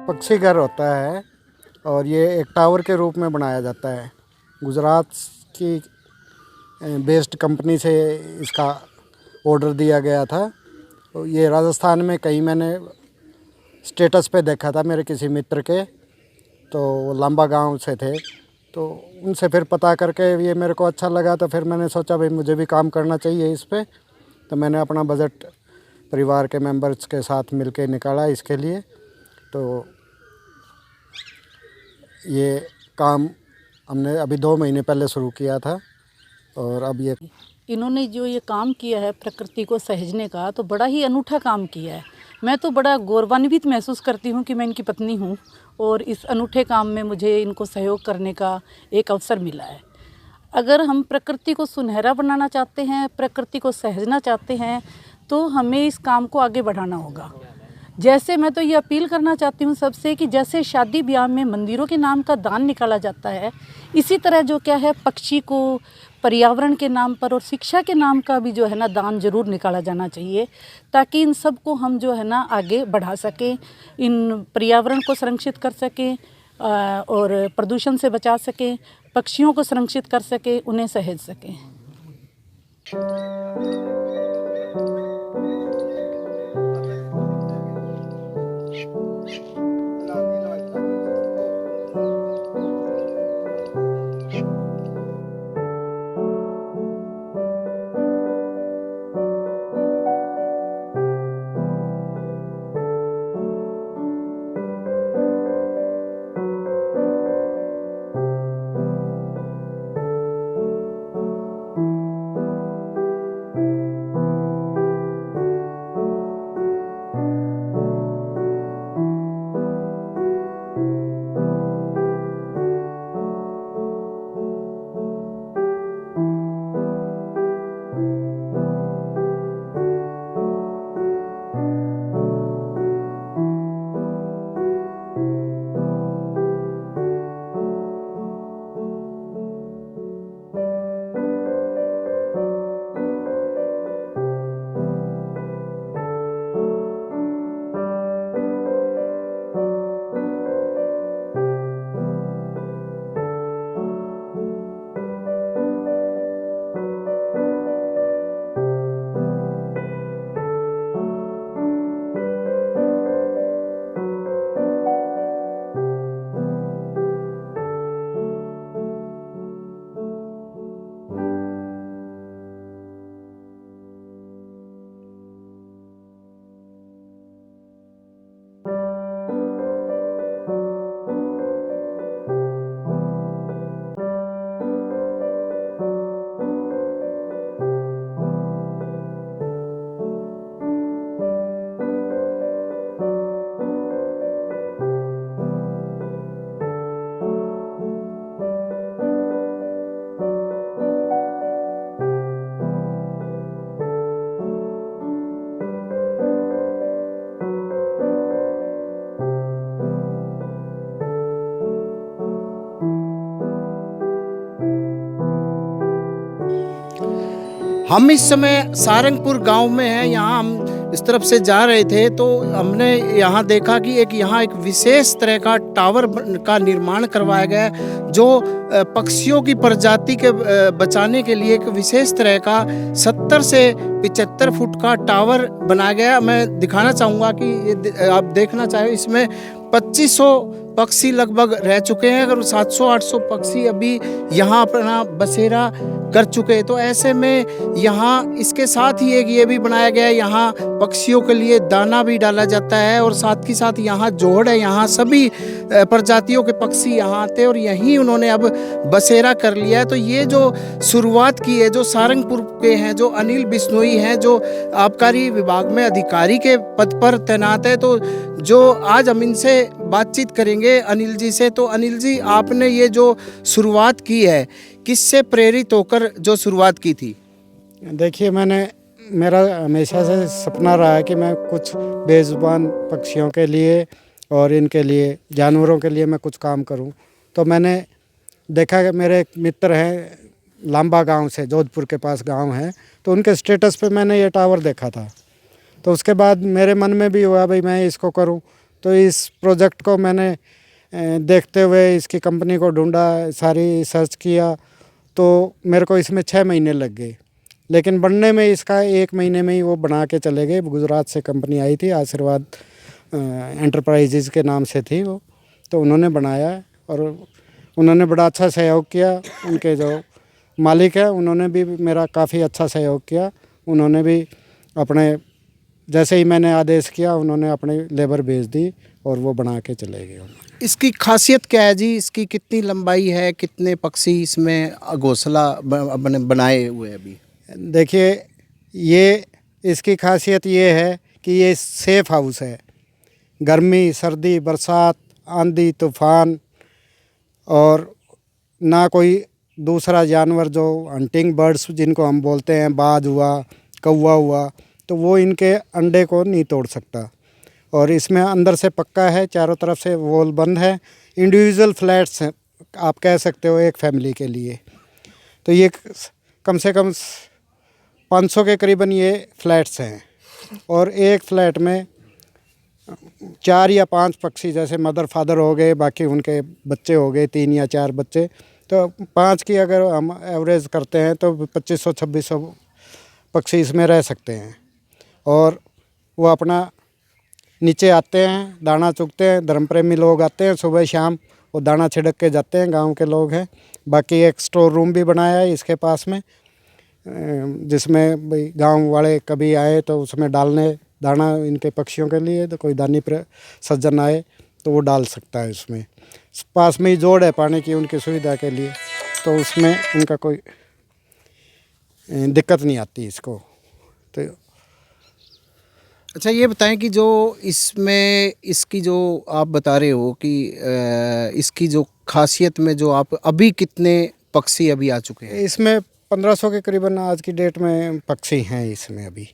पक्षी घर होता है और ये एक टावर के रूप में बनाया जाता है। गुजरात की बेस्ड कंपनी से इसका ऑर्डर दिया गया था। तो ये राजस्थान में कहीं मैंने स्टेटस पे देखा था मेरे किसी मित्र के, तो वो लांबा गांव से थे, तो उनसे फिर पता करके ये मेरे को अच्छा लगा। तो फिर मैंने सोचा भाई मुझे भी काम करना चाहिए इस पे। तो मैंने अपना बजट परिवार के मेंबर्स के साथ मिलके निकाला इसके लिए। तो ये काम हमने अभी 2 महीने पहले शुरू किया था और अब ये इन्होंने जो ये काम किया है प्रकृति को सहेजने का, तो बड़ा ही अनूठा काम किया है। मैं तो बड़ा गौरवान्वित महसूस करती हूँ कि मैं इनकी पत्नी हूँ और इस अनूठे काम में मुझे इनको सहयोग करने का एक अवसर मिला है। अगर हम प्रकृति को सुनहरा बनाना चाहते हैं, प्रकृति को सहेजना चाहते हैं, तो हमें इस काम को आगे बढ़ाना होगा। जैसे मैं तो ये अपील करना चाहती हूँ सबसे कि जैसे शादी ब्याह में मंदिरों के नाम का दान निकाला जाता है, इसी तरह जो क्या है पक्षी को पर्यावरण के नाम पर और शिक्षा के नाम का भी जो है ना दान जरूर निकाला जाना चाहिए, ताकि इन सब को हम जो है ना आगे बढ़ा सकें, इन पर्यावरण को संरक्षित कर सकें और प्रदूषण से बचा सकें, पक्षियों को संरक्षित कर सकें, उन्हें सहेज सकें। हम इस समय सारंगपुर गांव में हैं। यहाँ हम इस तरफ से जा रहे थे तो हमने यहाँ देखा कि यहाँ एक विशेष तरह का टावर का निर्माण करवाया गया है, जो पक्षियों की प्रजाति के बचाने के लिए एक विशेष तरह का 70 से 75 फुट का टावर बनाया गया। मैं दिखाना चाहूँगा कि ये आप देखना चाहें, इसमें 2500 पक्षी लगभग रह चुके हैं और 700-800 पक्षी अभी यहाँ अपना बसेरा कर चुके हैं। तो ऐसे में यहाँ इसके साथ ही एक ये भी बनाया गया है, यहाँ पक्षियों के लिए दाना भी डाला जाता है और साथ ही साथ यहाँ जोड़ है, यहाँ सभी प्रजातियों के पक्षी यहाँ आते हैं और यहीं उन्होंने अब बसेरा कर लिया है। तो ये जो शुरुआत की है, जो सारंगपुर के हैं, जो अनिल बिश्नोई हैं, जो आबकारी विभाग में अधिकारी के पद पर तैनात है, तो जो आज हम इनसे बातचीत करेंगे अनिल जी से। तो अनिल जी, आपने ये जो शुरुआत की है, किससे प्रेरित होकर जो शुरुआत की थी? देखिए, मेरा हमेशा से सपना रहा है कि मैं कुछ बेजुबान पक्षियों के लिए और इनके लिए, जानवरों के लिए मैं कुछ काम करूं। तो मैंने देखा कि मेरे एक मित्र हैं लांबा गांव से, जोधपुर के पास गांव है, तो उनके स्टेटस पे मैंने ये टावर देखा था। तो उसके बाद मेरे मन में भी हुआ भाई मैं इसको करूं। तो इस प्रोजेक्ट को मैंने देखते हुए इसकी कंपनी को ढूंढा, सारी सर्च किया, तो मेरे को इसमें 6 महीने लग गए, लेकिन बनने में इसका 1 महीने में ही वो बना के चले गए। गुजरात से कंपनी आई थी, आशीर्वाद एंटरप्राइजेज़ के नाम से थी वो, तो उन्होंने बनाया और उन्होंने बड़ा अच्छा सहयोग किया। उनके जो मालिक है उन्होंने भी मेरा काफ़ी अच्छा सहयोग किया। उन्होंने भी अपने, जैसे ही मैंने आदेश किया, उन्होंने अपने लेबर भेज दी और वो बना के चले गए। इसकी खासियत क्या है जी? इसकी कितनी लंबाई है, कितने पक्षी इसमें घोंसला बनाए हुए हैं अभी? देखिए, ये इसकी खासियत ये है कि ये सेफ हाउस है। गर्मी, सर्दी, बरसात, आंधी, तूफान और ना कोई दूसरा जानवर जो हंटिंग बर्ड्स जिनको हम बोलते हैं, बाज हुआ, कौवा हुआ, तो वो इनके अंडे को नहीं तोड़ सकता। और इसमें अंदर से पक्का है, चारों तरफ से वॉल बंद है। इंडिविजुअल फ्लैट्स हैं, आप कह सकते हो, एक फैमिली के लिए। तो ये कम से कम 500 के करीबन ये फ्लैट्स हैं और एक फ्लैट में 4 या 5 पक्षी, जैसे मदर फादर हो गए, बाकी उनके बच्चे हो गए 3 या 4 बच्चे, तो 5 की अगर हम एवरेज करते हैं तो 2500-2600 पक्षी इसमें रह सकते हैं। और वो अपना नीचे आते हैं, दाना चुगते हैं। धर्म प्रेमी लोग आते हैं सुबह शाम, वो दाना छिड़क के जाते हैं, गांव के लोग हैं। बाकी एक स्टोर रूम भी बनाया है इसके पास में, जिसमें भाई गांव वाले कभी आए तो उसमें डालने दाना इनके पक्षियों के लिए, तो कोई दानी सज्जन आए तो वो डाल सकता है उसमें। पास में ही जोड़ है पानी की उनकी सुविधा के लिए, तो उसमें उनका कोई दिक्कत नहीं आती इसको। तो अच्छा, ये बताएं कि जो इसमें इसकी जो आप बता रहे हो कि इसकी जो खासियत में जो आप अभी कितने पक्षी अभी आ चुके हैं? इसमें 1500 के करीबन आज की डेट में पक्षी हैं इसमें अभी।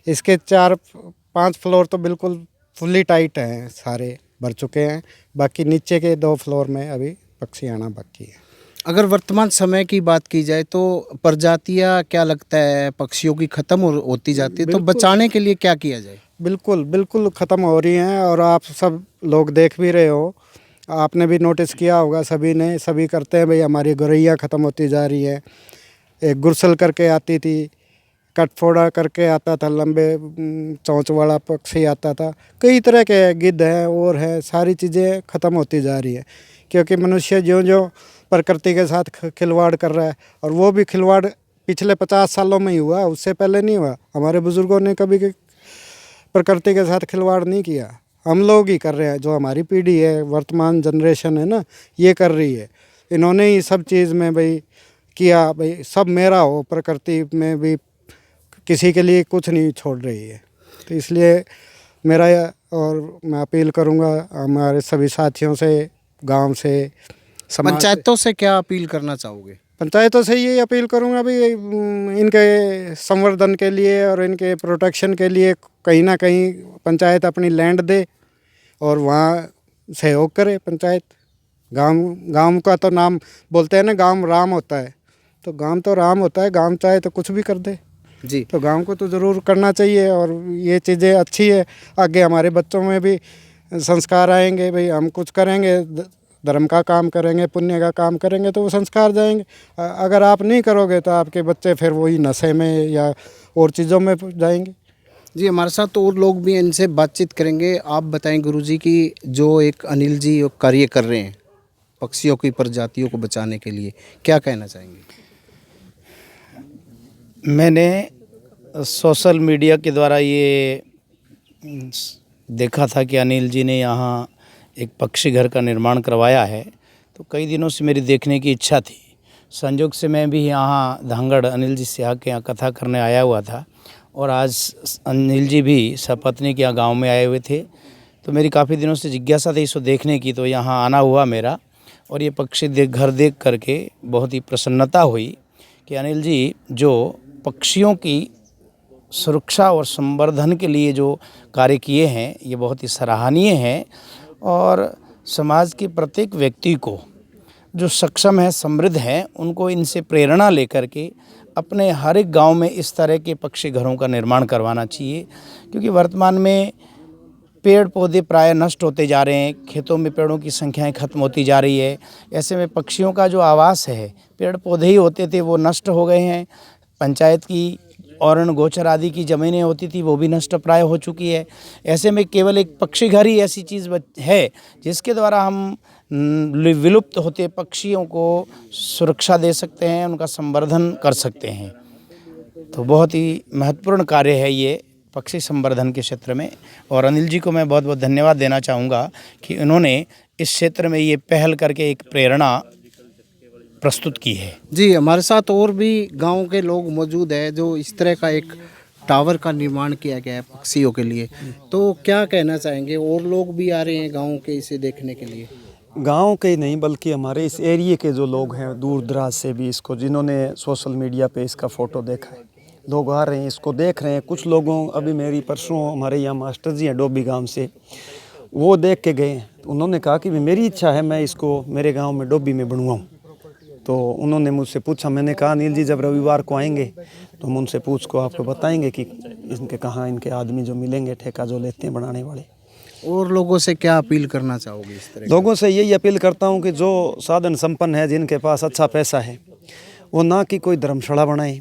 इसके 4-5 फ्लोर तो बिल्कुल फुल्ली टाइट हैं, सारे भर चुके हैं। बाकी नीचे के 2 फ्लोर में अभी पक्षी आना बाकी है। अगर वर्तमान समय की बात की जाए तो प्रजातियां, क्या लगता है, पक्षियों की ख़त्म होती जाती है, तो बचाने के लिए क्या किया जाए? बिल्कुल बिल्कुल ख़त्म हो रही हैं और आप सब लोग देख भी रहे हो, आपने भी नोटिस किया होगा, सभी करते हैं भाई हमारी गौरैया ख़त्म होती जा रही है। एक गुरसल करके आती थी, कटफोड़ा करके आता था, लंबे चोंच वाला पक्षी आता था, कई तरह के गिद्ध हैं और हैं, सारी चीज़ें ख़त्म होती जा रही है क्योंकि मनुष्य जो प्रकृति के साथ खिलवाड़ कर रहा है। और वो भी खिलवाड़ पिछले 50 सालों में ही हुआ, उससे पहले नहीं हुआ। हमारे बुज़ुर्गों ने कभी प्रकृति के साथ खिलवाड़ नहीं किया, हम लोग ही कर रहे हैं। जो हमारी पीढ़ी है, वर्तमान जनरेशन है ना, ये कर रही है। इन्होंने ही सब चीज़ में भाई किया, भाई सब मेरा हो, प्रकृति में भी किसी के लिए कुछ नहीं छोड़ रही है। तो इसलिए मेरा और मैं अपील करूँगा हमारे सभी साथियों से, गांव से, पंचायतों से क्या अपील करना चाहोगे? पंचायतों से ये अपील करूँगा भी इनके संवर्धन के लिए और इनके प्रोटेक्शन के लिए कहीं ना कहीं पंचायत अपनी लैंड दे और वहाँ सहयोग करे पंचायत। गांव का तो नाम बोलते हैं ना, गांव राम होता है, तो गांव तो राम होता है, गांव चाहे तो कुछ भी कर दे जी। तो गांव को तो ज़रूर करना चाहिए। और ये चीज़ें अच्छी है, आगे हमारे बच्चों में भी संस्कार आएंगे, भाई हम कुछ करेंगे, धर्म का काम करेंगे, पुण्य का काम करेंगे तो वो संस्कार जाएंगे। अगर आप नहीं करोगे तो आपके बच्चे फिर वही नशे में या और चीज़ों में जाएंगे। जी, हमारे साथ और लोग भी, इनसे बातचीत करेंगे। आप बताएं गुरुजी कि जो एक अनिल जी कार्य कर रहे हैं पक्षियों की प्रजातियों को बचाने के लिए, क्या कहना चाहेंगे? मैंने सोशल मीडिया के द्वारा ये देखा था कि अनिल जी ने यहाँ एक पक्षी घर का निर्माण करवाया है, तो कई दिनों से मेरी देखने की इच्छा थी। संयोग से मैं भी यहाँ धांगड़ अनिल जी से के यहाँ कथा करने आया हुआ था और आज अनिल जी भी सपत्नी के यहाँ गाँव में आए हुए थे, तो मेरी काफ़ी दिनों से जिज्ञासा थी इसको देखने की, तो यहाँ आना हुआ मेरा। और ये पक्षी घर देख करके बहुत ही प्रसन्नता हुई कि अनिल जी जो पक्षियों की सुरक्षा और संवर्धन के लिए जो कार्य किए हैं ये बहुत ही सराहनीय हैं। और समाज के प्रत्येक व्यक्ति को जो सक्षम है, समृद्ध है, उनको इनसे प्रेरणा लेकर के अपने हर एक गांव में इस तरह के पक्षी घरों का निर्माण करवाना चाहिए। क्योंकि वर्तमान में पेड़ पौधे प्राय नष्ट होते जा रहे हैं, खेतों में पेड़ों की संख्याएं खत्म होती जा रही है। ऐसे में पक्षियों का जो आवास है, पेड़ पौधे ही होते थे वो नष्ट हो गए हैं। पंचायत की औरण गोचर आदि की ज़मीनें होती थी वो भी नष्ट प्राय हो चुकी है। ऐसे में केवल एक पक्षी घर ही ऐसी चीज़ है जिसके द्वारा हम विलुप्त होते पक्षियों को सुरक्षा दे सकते हैं, उनका संवर्धन कर सकते हैं। तो बहुत ही महत्वपूर्ण कार्य है ये पक्षी संवर्धन के क्षेत्र में। और अनिल जी को मैं बहुत बहुत धन्यवाद देना चाहूँगा कि उन्होंने इस क्षेत्र में ये पहल करके एक प्रेरणा प्रस्तुत की है। जी, हमारे साथ और भी गांव के लोग मौजूद हैं जो इस तरह का एक टावर का निर्माण किया गया है पक्षियों के लिए, तो क्या कहना चाहेंगे? और लोग भी आ रहे हैं गांव के इसे देखने के लिए? गांव के ही नहीं बल्कि हमारे इस एरिए के जो लोग हैं दूर दराज से भी इसको, जिन्होंने सोशल मीडिया पे इसका फ़ोटो देखा है, लोग आ रहे हैं, इसको देख रहे हैं। कुछ लोगों, अभी मेरी परसों हमारे यहाँ मास्टर जी हैं डोबी गांव से, वो देख के गए। उन्होंने कहा कि मेरी इच्छा है मैं इसको मेरे गांव में डोबी में बनवाऊँ। तो उन्होंने मुझसे पूछा, मैंने कहा अनिल जी जब रविवार को आएंगे तो हम उनसे पूछ को आपको बताएंगे कि इनके कहाँ इनके आदमी जो मिलेंगे, ठेका जो लेते हैं बनाने वाले। और लोगों से क्या अपील करना चाहोगे इस तरह? लोगों से यही अपील करता हूँ कि जो साधन संपन्न है, जिनके पास अच्छा पैसा है, वो ना कि कोई धर्मशाला बनाए।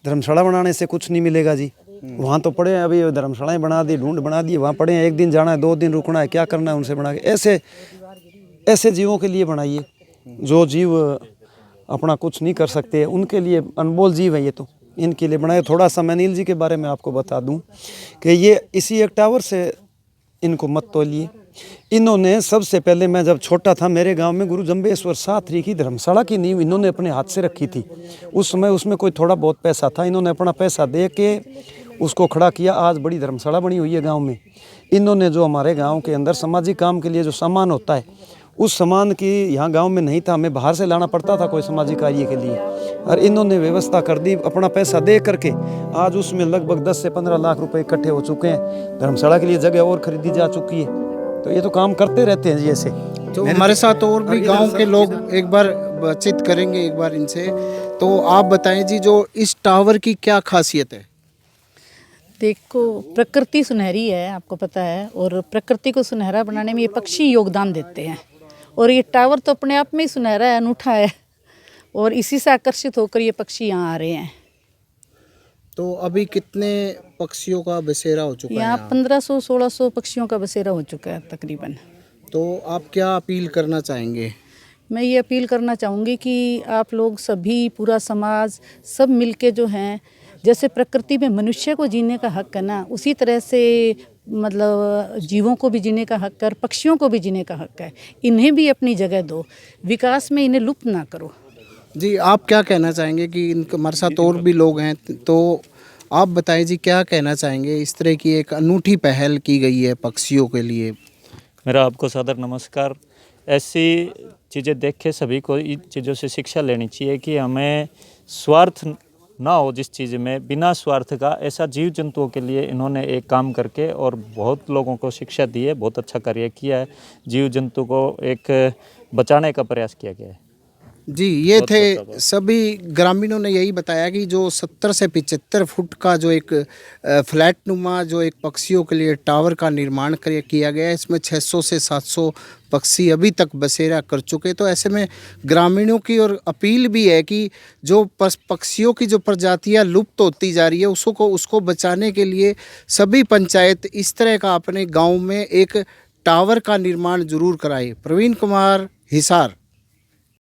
धर्मशाला बनाने से कुछ नहीं मिलेगा जी। वहाँ तो पड़े हैं, अभी धर्मशालाएँ बना दी, ढूंढ बना दी, वहाँ पड़े हैं, एक दिन जाना है, 2 दिन रुकना है, क्या करना है उनसे बना के। ऐसे जीवों के लिए बनाइए जो जीव अपना कुछ नहीं कर सकते, उनके लिए अनमोल जीव है ये, तो इनके लिए बनाए। थोड़ा सा मैं अनिल जी के बारे में आपको बता दूं कि ये इसी एक टावर से इनको मत तोलिए। इन्होंने सबसे पहले, मैं जब छोटा था, मेरे गांव में गुरु जम्बेश्वर शास्त्री की धर्मशाला की नींव इन्होंने अपने हाथ से रखी थी। उस समय उसमें कोई थोड़ा बहुत पैसा था, इन्होंने अपना पैसा दे के उसको खड़ा किया। आज बड़ी धर्मशाला बनी हुई है गाँव में। इन्होंने जो हमारे गाँव के अंदर सामाजिक काम के लिए जो सामान होता है, उस सामान की यहाँ गांव में नहीं था, हमें बाहर से लाना पड़ता था कोई सामाजिक कार्य के लिए, और इन्होंने व्यवस्था कर दी अपना पैसा दे करके। आज उसमें लगभग 10 से 15 लाख रुपए इकट्ठे हो चुके हैं। धर्मशाला के लिए जगह और खरीदी जा चुकी है। तो ये तो काम करते रहते हैं जी ऐसे। तो हमारे साथ और भी गांव के लोग एक बार बातचीत करेंगे एक बार इनसे। तो आप बताएं जी, जो इस टावर की क्या खासियत है? देखो, प्रकृति सुनहरी है, आपको पता है, और प्रकृति को सुनहरा बनाने में ये पक्षी योगदान देते हैं। और ये टावर तो अपने आप में ही सुनहरा है, अनूठा है, और इसी से आकर्षित होकर ये पक्षी यहाँ आ रहे हैं। तो अभी कितने पक्षियों का बसेरा हो चुका है यहाँ यहाँ? 1500-1600 पक्षियों का बसेरा हो चुका है तकरीबन। तो आप क्या अपील करना चाहेंगे? मैं ये अपील करना चाहूँगी कि आप लोग सभी, पूरा समाज, सब मिलके जो हैं, जैसे प्रकृति में मनुष्य को जीने का हक है ना, उसी तरह से मतलब जीवों को भी जीने का हक है, और पक्षियों को भी जीने का हक है। इन्हें भी अपनी जगह दो, विकास में इन्हें लुप्त ना करो। जी, आप क्या कहना चाहेंगे कि हमारे साथ और भी लोग हैं, तो आप बताएं जी, क्या कहना चाहेंगे? इस तरह की एक अनूठी पहल की गई है पक्षियों के लिए। मेरा आपको सादर नमस्कार। ऐसी चीज़ें देख के सभी को इन चीज़ों से शिक्षा लेनी चाहिए कि हमें स्वार्थ ना हो जिस चीज़ में, बिना स्वार्थ का। ऐसा जीव जंतुओं के लिए इन्होंने एक काम करके और बहुत लोगों को शिक्षा दी है, बहुत अच्छा कार्य किया है। जीव जंतु को एक बचाने का प्रयास किया गया है। जी, ये थे सभी ग्रामीणों ने यही बताया कि जो 70 से 75 फुट का जो एक फ्लैट नुमा जो एक पक्षियों के लिए टावर का निर्माण किया गया है, इसमें 600 से 700 पक्षी अभी तक बसेरा कर चुके। तो ऐसे में ग्रामीणों की और अपील भी है कि जो पक्षियों की जो प्रजातियां लुप्त होती जा रही है उसको बचाने के लिए सभी पंचायत इस तरह का अपने गाँव में एक टावर का निर्माण जरूर कराए। प्रवीण कुमार, हिसार।